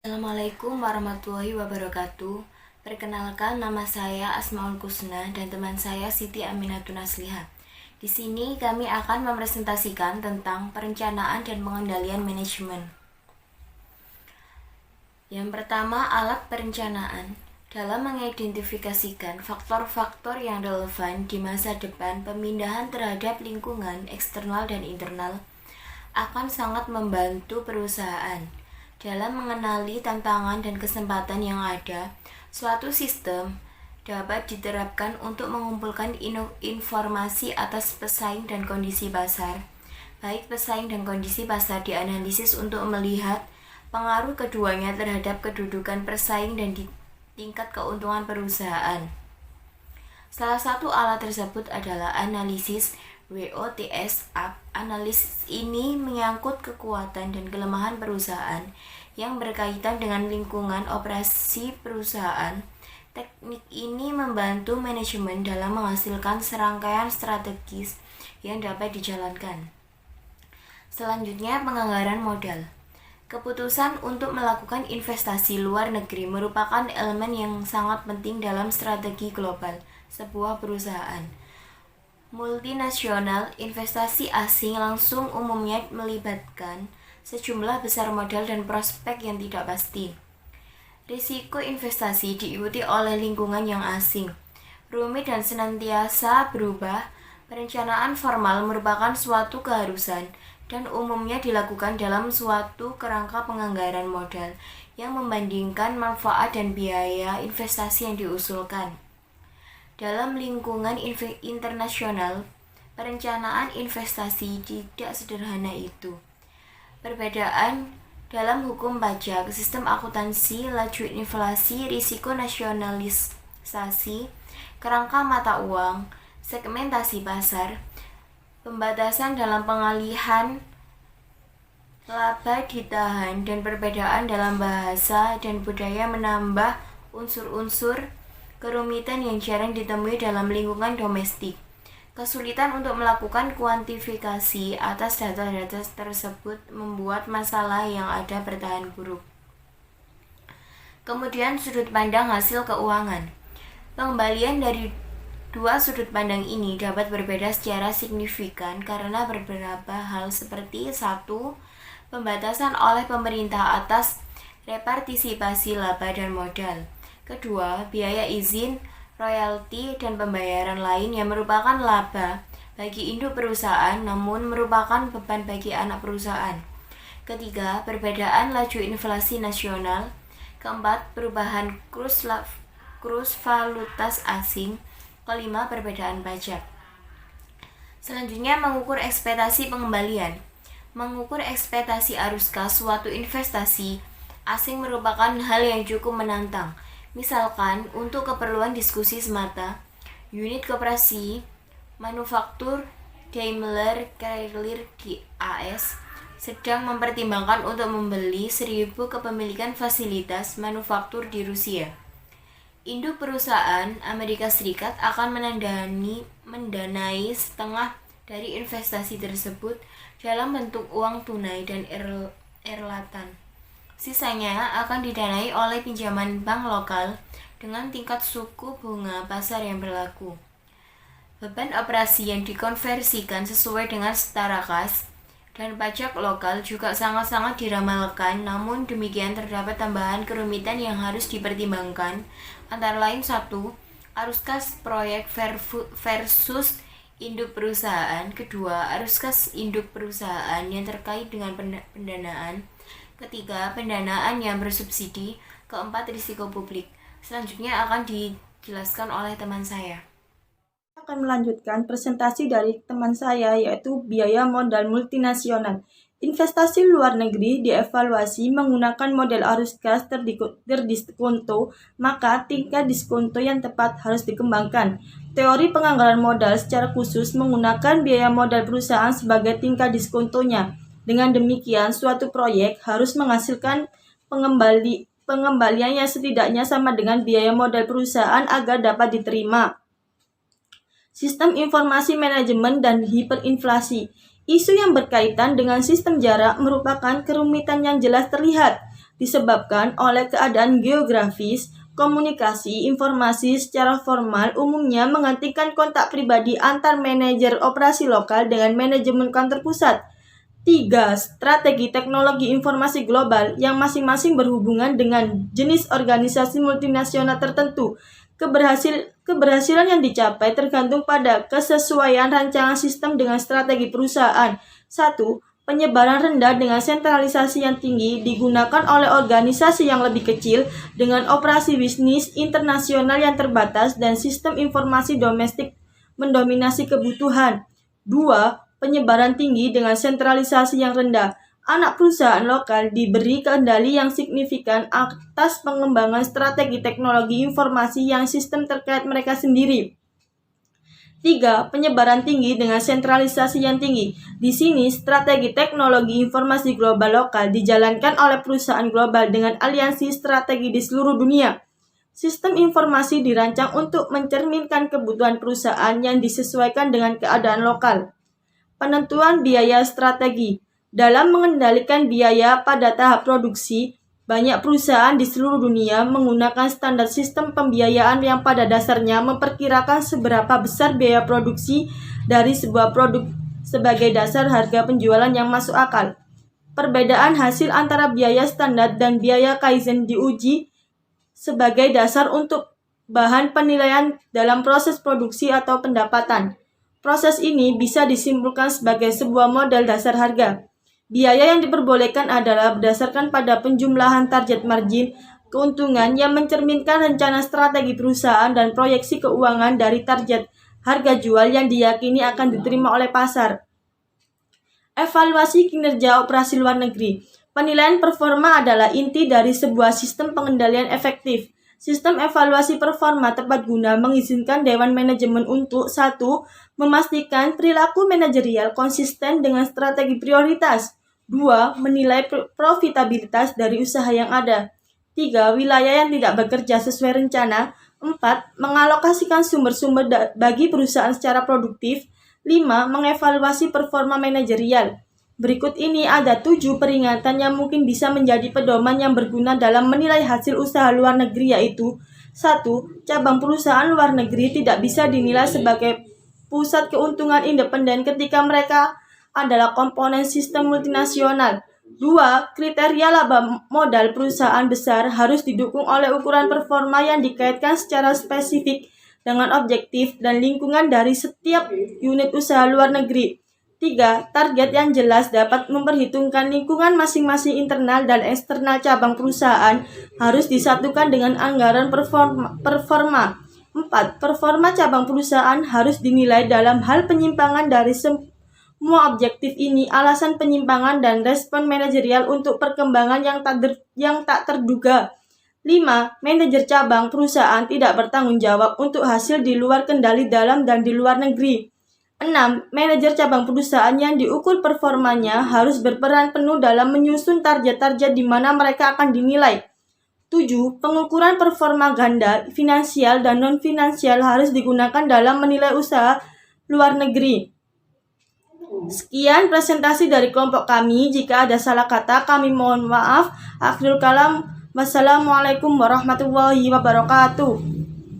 Assalamualaikum warahmatullahi wabarakatuh. Perkenalkan, nama saya Asmaul Kusna dan teman saya Siti Aminatun Asliha. Di sini kami akan mempresentasikan tentang perencanaan dan pengendalian manajemen. Yang pertama, alat perencanaan. Dalam mengidentifikasikan faktor-faktor yang relevan di masa depan, pemindahan terhadap lingkungan eksternal dan internal akan sangat membantu perusahaan dalam mengenali tantangan dan kesempatan yang ada. Suatu sistem dapat diterapkan untuk mengumpulkan informasi atas pesaing dan kondisi pasar. Baik pesaing dan kondisi pasar dianalisis untuk melihat pengaruh keduanya terhadap kedudukan pesaing dan di tingkat keuntungan perusahaan. Salah satu alat tersebut adalah analisis WOTS. Analisis ini menyangkut kekuatan dan kelemahan perusahaan yang berkaitan dengan lingkungan operasi perusahaan. Teknik ini membantu manajemen dalam menghasilkan serangkaian strategis yang dapat dijalankan. Selanjutnya, penganggaran modal. Keputusan untuk melakukan investasi luar negeri merupakan elemen yang sangat penting dalam strategi global sebuah perusahaan. Multinasional, investasi asing langsung umumnya melibatkan sejumlah besar modal dan prospek yang tidak pasti. Risiko investasi diikuti oleh lingkungan yang asing, rumit dan senantiasa berubah. Perencanaan formal merupakan suatu keharusan dan umumnya dilakukan dalam suatu kerangka penganggaran modal yang membandingkan manfaat dan biaya investasi yang diusulkan. Dalam lingkungan internasional, perencanaan investasi tidak sederhana itu. Perbedaan dalam hukum pajak, sistem akuntansi, laju inflasi, risiko nasionalisasi, kerangka mata uang, segmentasi pasar, pembatasan dalam pengalihan laba ditahan, dan perbedaan dalam bahasa dan budaya menambah unsur-unsur kerumitan yang jarang ditemui dalam lingkungan domestik. Kesulitan untuk melakukan kuantifikasi atas data-data tersebut membuat masalah yang ada bertahan buruk. Kemudian, sudut pandang hasil keuangan. Pengembalian dari dua sudut pandang ini dapat berbeda secara signifikan karena beberapa hal seperti: 1. Pembatasan oleh pemerintah atas repartisipasi laba dan modal. Kedua, biaya izin, royalti, dan pembayaran lain yang merupakan laba bagi induk perusahaan namun merupakan beban bagi anak perusahaan. Ketiga, perbedaan laju inflasi nasional. Keempat, perubahan kurs valutas asing. Kelima, perbedaan pajak. Selanjutnya, mengukur ekspektasi pengembalian. Mengukur ekspektasi arus kas suatu investasi asing merupakan hal yang cukup menantang. Misalkan, untuk keperluan diskusi semata, unit koperasi manufaktur Daimler Chrysler AS sedang mempertimbangkan untuk membeli 1.000 kepemilikan fasilitas manufaktur di Rusia. Induk perusahaan Amerika Serikat akan mendanai setengah dari investasi tersebut dalam bentuk uang tunai dan erlatan. Sisanya akan didanai oleh pinjaman bank lokal dengan tingkat suku bunga pasar yang berlaku. Beban operasi yang dikonversikan sesuai dengan setara kas dan pajak lokal juga sangat-sangat diramalkan. Namun demikian, terdapat tambahan kerumitan yang harus dipertimbangkan, antara lain: 1. Arus kas proyek versus induk perusahaan. Kedua, arus kas induk perusahaan yang terkait dengan pendanaan. Ketiga, pendanaan yang bersubsidi. Keempat, risiko publik. Selanjutnya akan dijelaskan oleh teman saya. Akan melanjutkan presentasi dari teman saya, yaitu biaya modal multinasional. Investasi luar negeri dievaluasi menggunakan model arus kas terdiskonto, maka tingkat diskonto yang tepat harus dikembangkan. Teori penganggaran modal secara khusus menggunakan biaya modal perusahaan sebagai tingkat diskontonya. Dengan demikian, suatu proyek harus menghasilkan pengembalian yang setidaknya sama dengan biaya modal perusahaan agar dapat diterima. Sistem informasi manajemen dan hiperinflasi. Isu yang berkaitan dengan sistem jarak merupakan kerumitan yang jelas terlihat. disebabkan oleh keadaan geografis, komunikasi informasi secara formal umumnya menggantikan kontak pribadi antar manajer operasi lokal dengan manajemen kantor pusat. 3. Strategi teknologi informasi global yang masing-masing berhubungan dengan jenis organisasi multinasional tertentu. Keberhasilan yang dicapai tergantung pada kesesuaian rancangan sistem dengan strategi perusahaan. 1. Penyebaran rendah dengan sentralisasi yang tinggi digunakan oleh organisasi yang lebih kecil dengan operasi bisnis internasional yang terbatas dan sistem informasi domestik mendominasi kebutuhan. 2. Penyebaran tinggi dengan sentralisasi yang rendah. Anak perusahaan lokal diberi kendali yang signifikan atas pengembangan strategi teknologi informasi yang sistem terkait mereka sendiri. 3. Penyebaran tinggi dengan sentralisasi yang tinggi. Di sini, strategi teknologi informasi global lokal dijalankan oleh perusahaan global dengan aliansi strategi di seluruh dunia. Sistem informasi dirancang untuk mencerminkan kebutuhan perusahaan yang disesuaikan dengan keadaan lokal. Penentuan biaya strategi. Dalam mengendalikan biaya pada tahap produksi, banyak perusahaan di seluruh dunia menggunakan standar sistem pembiayaan yang pada dasarnya memperkirakan seberapa besar biaya produksi dari sebuah produk sebagai dasar harga penjualan yang masuk akal. Perbedaan hasil antara biaya standar dan biaya Kaizen diuji sebagai dasar untuk bahan penilaian dalam proses produksi atau pendapatan. Proses ini bisa disimpulkan sebagai sebuah model dasar harga. Biaya yang diperbolehkan adalah berdasarkan pada penjumlahan target margin, keuntungan yang mencerminkan rencana strategi perusahaan dan proyeksi keuangan dari target harga jual yang diyakini akan diterima oleh pasar. Evaluasi kinerja operasi luar negeri. Penilaian performa adalah inti dari sebuah sistem pengendalian efektif. Sistem evaluasi performa tepat guna mengizinkan Dewan Manajemen untuk 1. Memastikan perilaku manajerial konsisten dengan strategi prioritas. 2. Menilai profitabilitas dari usaha yang ada. 3. Wilayah yang tidak bekerja sesuai rencana. 4. Mengalokasikan sumber-sumber bagi perusahaan secara produktif. 5. Mengevaluasi performa manajerial. Berikut ini ada 7 peringatan yang mungkin bisa menjadi pedoman yang berguna dalam menilai hasil usaha luar negeri, yaitu 1. Cabang perusahaan luar negeri tidak bisa dinilai sebagai pusat keuntungan independen ketika mereka adalah komponen sistem multinasional. 2. Kriteria laba modal perusahaan besar harus didukung oleh ukuran performa yang dikaitkan secara spesifik dengan objektif dan lingkungan dari setiap unit usaha luar negeri. 3. Target yang jelas dapat memperhitungkan lingkungan masing-masing internal dan eksternal cabang perusahaan harus disatukan dengan anggaran performa. 4. Performa cabang perusahaan harus dinilai dalam hal penyimpangan dari semua objektif ini, alasan penyimpangan dan respon manajerial untuk perkembangan yang tak terduga. 5. Manajer cabang perusahaan tidak bertanggung jawab untuk hasil di luar kendali dalam dan di luar negeri. 6. Manajer cabang perusahaan yang diukur performanya harus berperan penuh dalam menyusun target-target di mana mereka akan dinilai. 7. Pengukuran performa ganda, finansial dan non-finansial harus digunakan dalam menilai usaha luar negeri. Sekian presentasi dari kelompok kami. Jika ada salah kata, kami mohon maaf. Akhirul kalam. Wassalamualaikum warahmatullahi wabarakatuh.